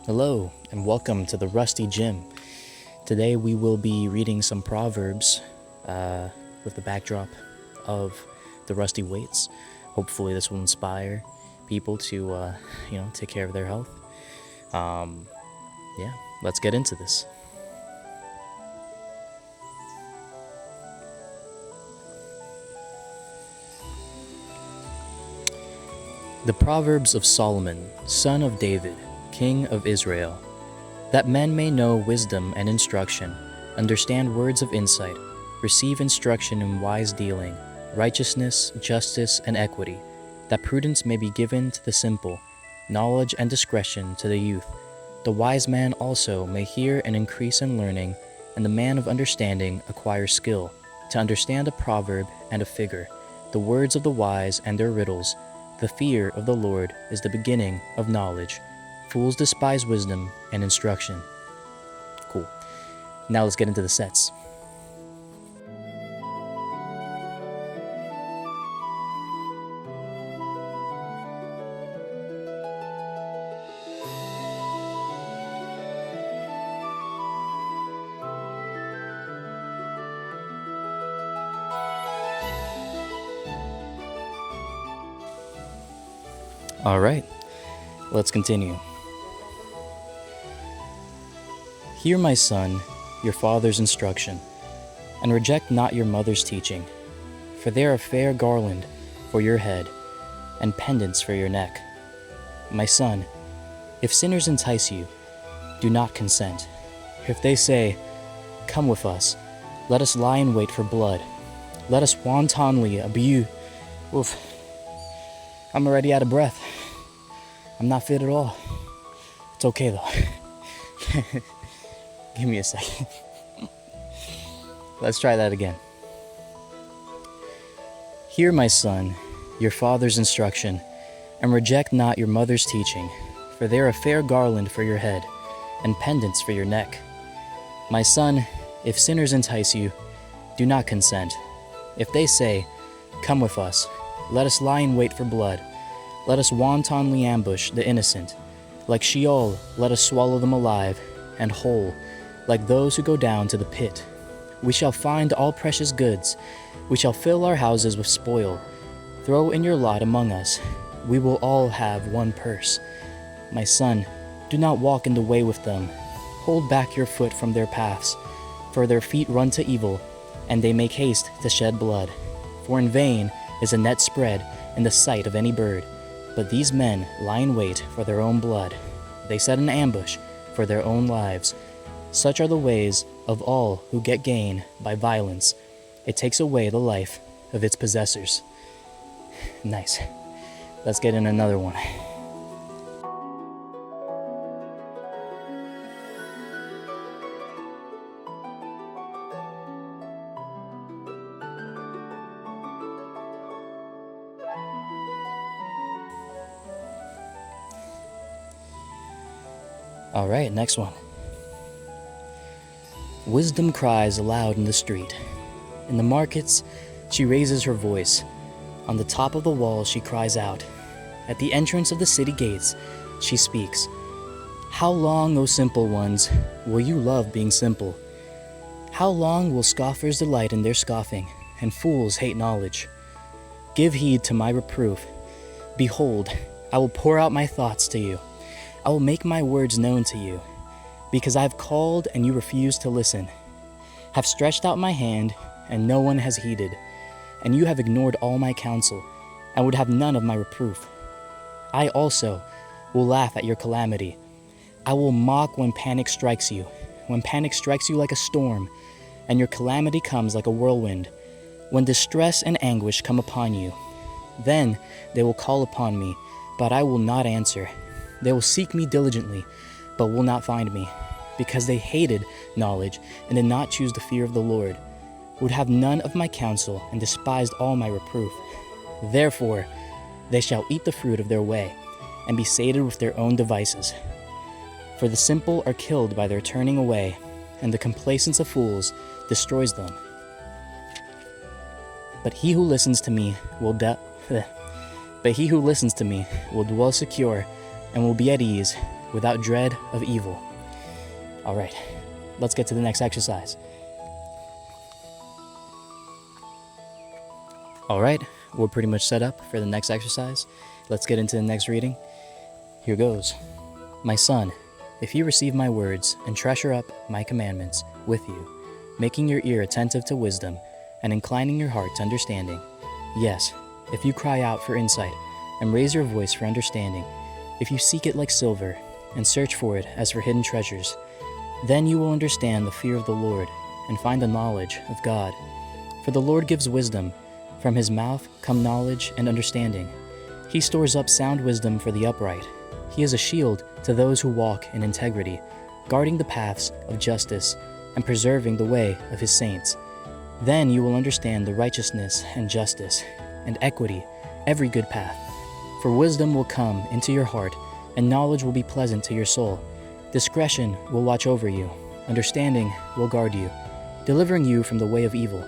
Hello, and welcome to the Rusty Gym. Today we will be reading some Proverbs with the backdrop of the Rusty Weights. Hopefully this will inspire people to, take care of their health. Let's get into this. The Proverbs of Solomon, son of David, King of Israel, that men may know wisdom and instruction, understand words of insight, receive instruction in wise dealing, righteousness, justice, and equity, that prudence may be given to the simple, knowledge and discretion to the youth. The wise man also may hear and increase in learning, and the man of understanding acquire skill, to understand a proverb and a figure, the words of the wise and their riddles. The fear of the Lord is the beginning of knowledge. Fools despise wisdom and instruction. Cool. Now let's get into the sets. All right, let's continue. Hear, my son, your father's instruction, and reject not your mother's teaching, for they are a fair garland for your head and pendants for your neck. My son, if sinners entice you, do not consent. If they say, "Come with us, let us lie in wait for blood, let us wantonly abuse." Oof. I'm already out of breath. I'm not fit at all. It's okay though. Give me a second. Let's try that again. Hear, my son, your father's instruction, and reject not your mother's teaching, for they are a fair garland for your head, and pendants for your neck. My son, if sinners entice you, do not consent. If they say, "Come with us, let us lie in wait for blood, let us wantonly ambush the innocent. Like Sheol, let us swallow them alive, and whole, like those who go down to the pit. We shall find all precious goods. We shall fill our houses with spoil. Throw in your lot among us. We will all have one purse. My son, do not walk in the way with them. Hold back your foot from their paths, for their feet run to evil, and they make haste to shed blood. For in vain is a net spread in the sight of any bird. But these men lie in wait for their own blood. They set an ambush for their own lives. Such are the ways of all who get gain by violence. It takes away the life of its possessors. Nice. Let's get in another one. All right, next one. Wisdom cries aloud in the street. In the markets, she raises her voice. On the top of the wall, she cries out. At the entrance of the city gates, she speaks. How long, O simple ones, will you love being simple? How long will scoffers delight in their scoffing, and fools hate knowledge? Give heed to my reproof. Behold, I will pour out my thoughts to you. I will make my words known to you, because I have called and you refuse to listen, have stretched out my hand and no one has heeded, and you have ignored all my counsel and would have none of my reproof. I also will laugh at your calamity. I will mock when panic strikes you like a storm, and your calamity comes like a whirlwind, when distress and anguish come upon you. Then they will call upon me, but I will not answer. They will seek me diligently, but will not find me, because they hated knowledge and did not choose the fear of the Lord, would have none of my counsel and despised all my reproof. Therefore, they shall eat the fruit of their way and be sated with their own devices. For the simple are killed by their turning away, and the complacence of fools destroys them. But he who listens to me will dwell secure and will be at ease, without dread of evil. All right, let's get to the next exercise. All right, we're pretty much set up for the next exercise. Let's get into the next reading. Here goes. My son, if you receive my words and treasure up my commandments with you, making your ear attentive to wisdom and inclining your heart to understanding, yes, if you cry out for insight and raise your voice for understanding, if you seek it like silver and search for it as for hidden treasures, then you will understand the fear of the Lord and find the knowledge of God. For the Lord gives wisdom. From his mouth come knowledge and understanding. He stores up sound wisdom for the upright. He is a shield to those who walk in integrity, guarding the paths of justice and preserving the way of his saints. Then you will understand the righteousness and justice and equity, every good path. For wisdom will come into your heart, and knowledge will be pleasant to your soul. Discretion will watch over you, understanding will guard you, delivering you from the way of evil,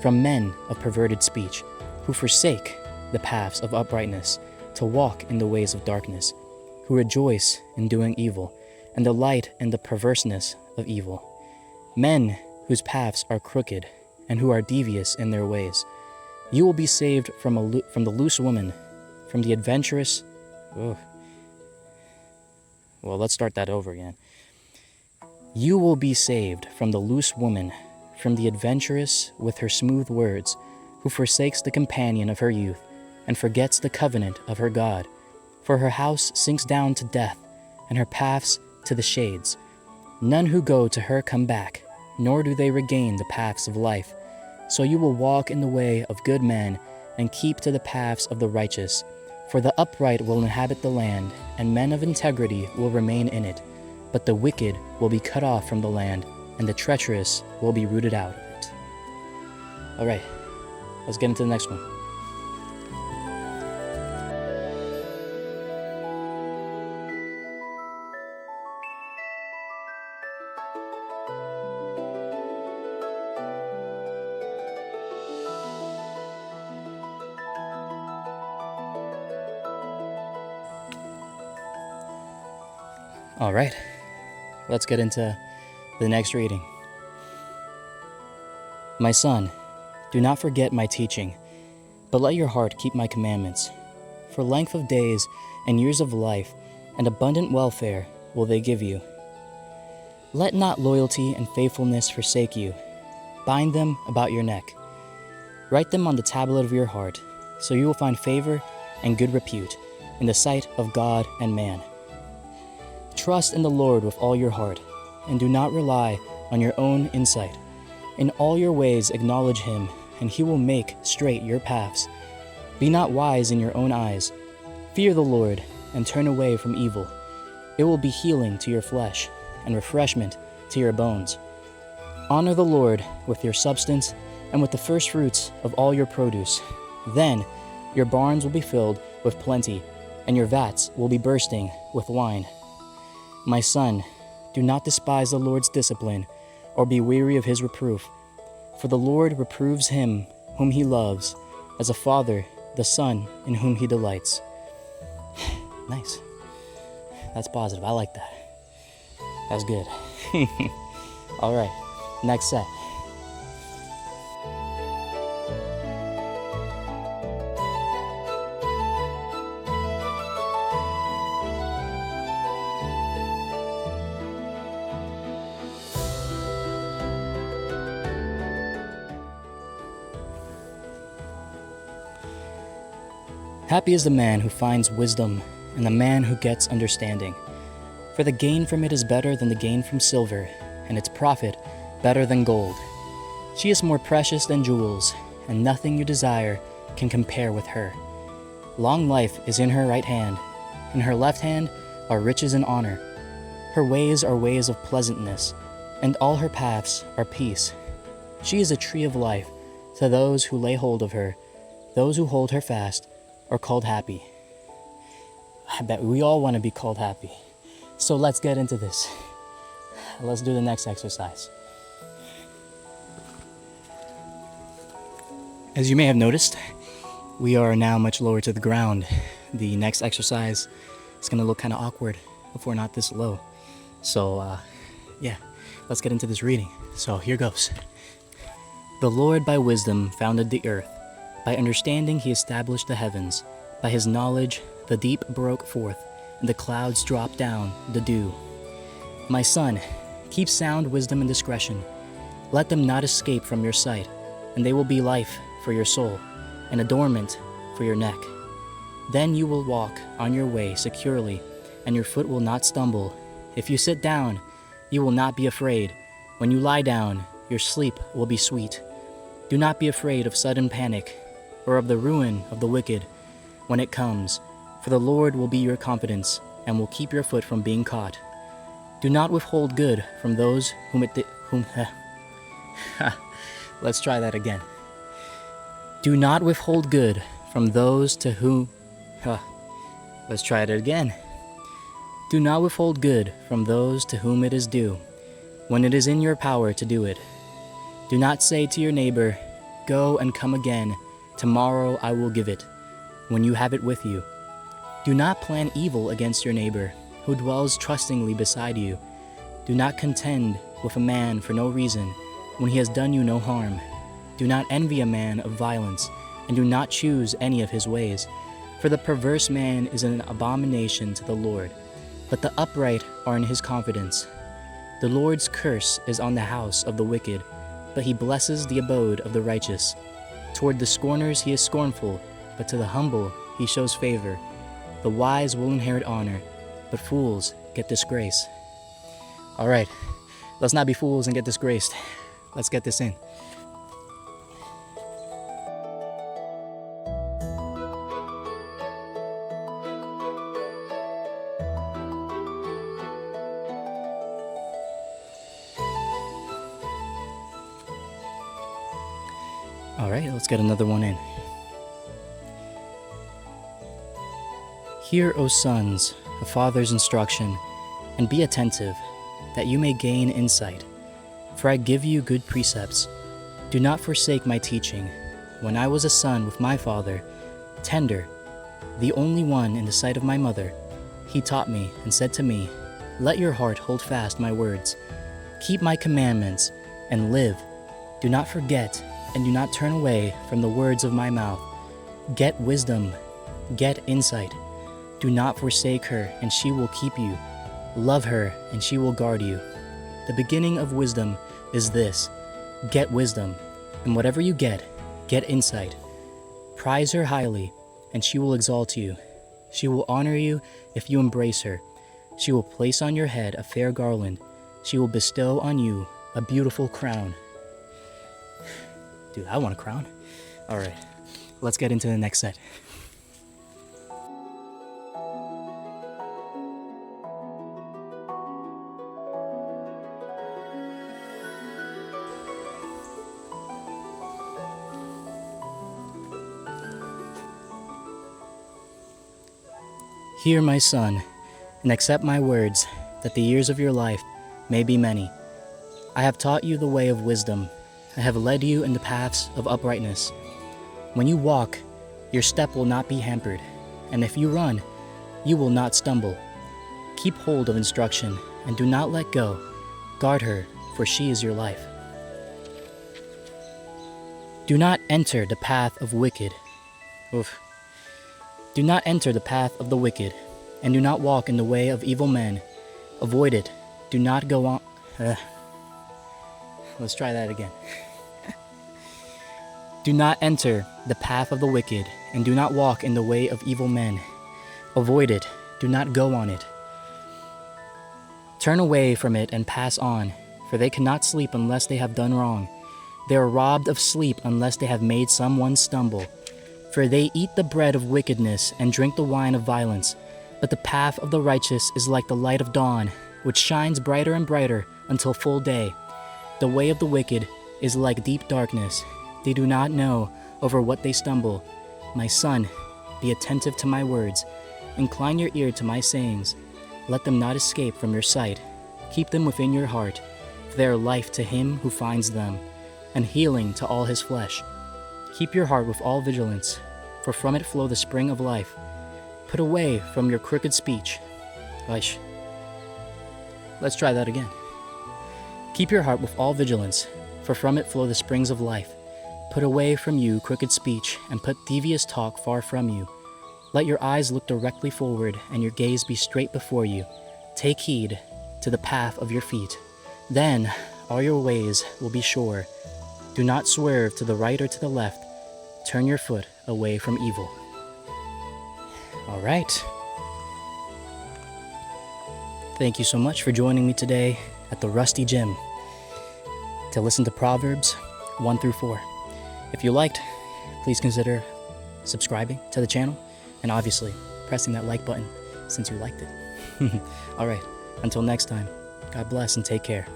from men of perverted speech, who forsake the paths of uprightness, to walk in the ways of darkness, who rejoice in doing evil, and delight in the perverseness of evil. Men whose paths are crooked, and who are devious in their ways. You will be saved from the loose woman, from the adventurous... Well, let's start that over again. You will be saved from the loose woman, from the adventuress with her smooth words, who forsakes the companion of her youth, and forgets the covenant of her God. For her house sinks down to death, and her paths to the shades. None who go to her come back, nor do they regain the paths of life. So you will walk in the way of good men, and keep to the paths of the righteous. For the upright will inhabit the land, and men of integrity will remain in it. But the wicked will be cut off from the land, and the treacherous will be rooted out of it. All right, let's get into the next one. All right, let's get into the next reading. My son, do not forget my teaching, but let your heart keep my commandments. For length of days and years of life and abundant welfare will they give you. Let not loyalty and faithfulness forsake you. Bind them about your neck. Write them on the tablet of your heart, so you will find favor and good repute in the sight of God and man. Trust in the Lord with all your heart, and do not rely on your own insight. In all your ways acknowledge him, and he will make straight your paths. Be not wise in your own eyes. Fear the Lord, and turn away from evil. It will be healing to your flesh, and refreshment to your bones. Honor the Lord with your substance, and with the first fruits of all your produce. Then your barns will be filled with plenty, and your vats will be bursting with wine. My son, do not despise the Lord's discipline, or be weary of his reproof. For the Lord reproves him whom he loves, as a father the son in whom he delights. Nice. That's positive. I like that. That's good. All right, next set. Happy is the man who finds wisdom, and the man who gets understanding. For the gain from it is better than the gain from silver, and its profit better than gold. She is more precious than jewels, and nothing you desire can compare with her. Long life is in her right hand, in her left hand are riches and honor. Her ways are ways of pleasantness, and all her paths are peace. She is a tree of life to those who lay hold of her. Those who hold her fast are called happy. I bet we all want to be called happy. So let's get into this. Let's do the next exercise. As you may have noticed, we are now much lower to the ground. The next exercise is going to look kind of awkward. if we're not this low. So, yeah, let's get into this reading. So, here goes. The Lord by wisdom founded the earth. By understanding he established the heavens. By his knowledge the deep broke forth, and the clouds dropped down the dew. My son, keep sound wisdom and discretion. Let them not escape from your sight, and they will be life for your soul, and adornment for your neck. Then you will walk on your way securely, and your foot will not stumble. If you sit down, you will not be afraid. When you lie down, your sleep will be sweet. Do not be afraid of sudden panic, or of the ruin of the wicked when it comes, for the Lord will be your confidence, and will keep your foot from being caught. Do not withhold good from those Let's try that again. Do not withhold good from those to whom... Let's try it again. Do not withhold good from those to whom it is due, when it is in your power to do it. Do not say to your neighbor, "Go and come again, tomorrow I will give it," when you have it with you. Do not plan evil against your neighbor, who dwells trustingly beside you. Do not contend with a man for no reason, when he has done you no harm. Do not envy a man of violence, and do not choose any of his ways. For the perverse man is an abomination to the Lord, but the upright are in his confidence. The Lord's curse is on the house of the wicked, but he blesses the abode of the righteous. Toward the scorners he is scornful, but to the humble he shows favor. The wise will inherit honor, but fools get disgrace. All right, let's not be fools and get disgraced. Let's get this in. All right, let's get another one in. Hear, O sons, a father's instruction, and be attentive, that you may gain insight. For I give you good precepts. Do not forsake my teaching. When I was a son with my father, tender, the only one in the sight of my mother, he taught me and said to me, "Let your heart hold fast my words. Keep my commandments and live. Do not forget and do not turn away from the words of my mouth. Get wisdom, get insight. Do not forsake her, and she will keep you. Love her, and she will guard you. The beginning of wisdom is this: get wisdom, and whatever you get insight. Prize her highly, and she will exalt you. She will honor you if you embrace her. She will place on your head a fair garland. She will bestow on you a beautiful crown." Dude, I want a crown. All right, let's get into the next set. Hear, my son, and accept my words, that the years of your life may be many. I have taught you the way of wisdom. I have led you in the paths of uprightness. When you walk, your step will not be hampered, and if you run, you will not stumble. Keep hold of instruction, and do not let go. Guard her, for she is your life. Do not enter the path of wicked. Do not enter the path of the wicked, and do not walk in the way of evil men. Avoid it. Do not go on. Let's try that again. Do not enter the path of the wicked, and do not walk in the way of evil men. Avoid it. Do not go on it. Turn away from it and pass on, for they cannot sleep unless they have done wrong. They are robbed of sleep unless they have made someone stumble. For they eat the bread of wickedness and drink the wine of violence. But the path of the righteous is like the light of dawn, which shines brighter and brighter until full day. The way of the wicked is like deep darkness. They do not know over what they stumble. My son, be attentive to my words. Incline your ear to my sayings. Let them not escape from your sight. Keep them within your heart. For they are life to him who finds them, and healing to all his flesh. Keep your heart with all vigilance, for from it flow the spring of life. Put away from your crooked speech. Let's try that again. Keep your heart with all vigilance, for from it flow the springs of life. Put away from you crooked speech, and put devious talk far from you. Let your eyes look directly forward, and your gaze be straight before you. Take heed to the path of your feet. Then all your ways will be sure. Do not swerve to the right or to the left. Turn your foot away from evil. All right. Thank you so much for joining me today at the Rusty Gym to listen to Proverbs 1 through 4. If you liked, please consider subscribing to the channel and obviously pressing that like button since you liked it. All right, until next time, God bless and take care.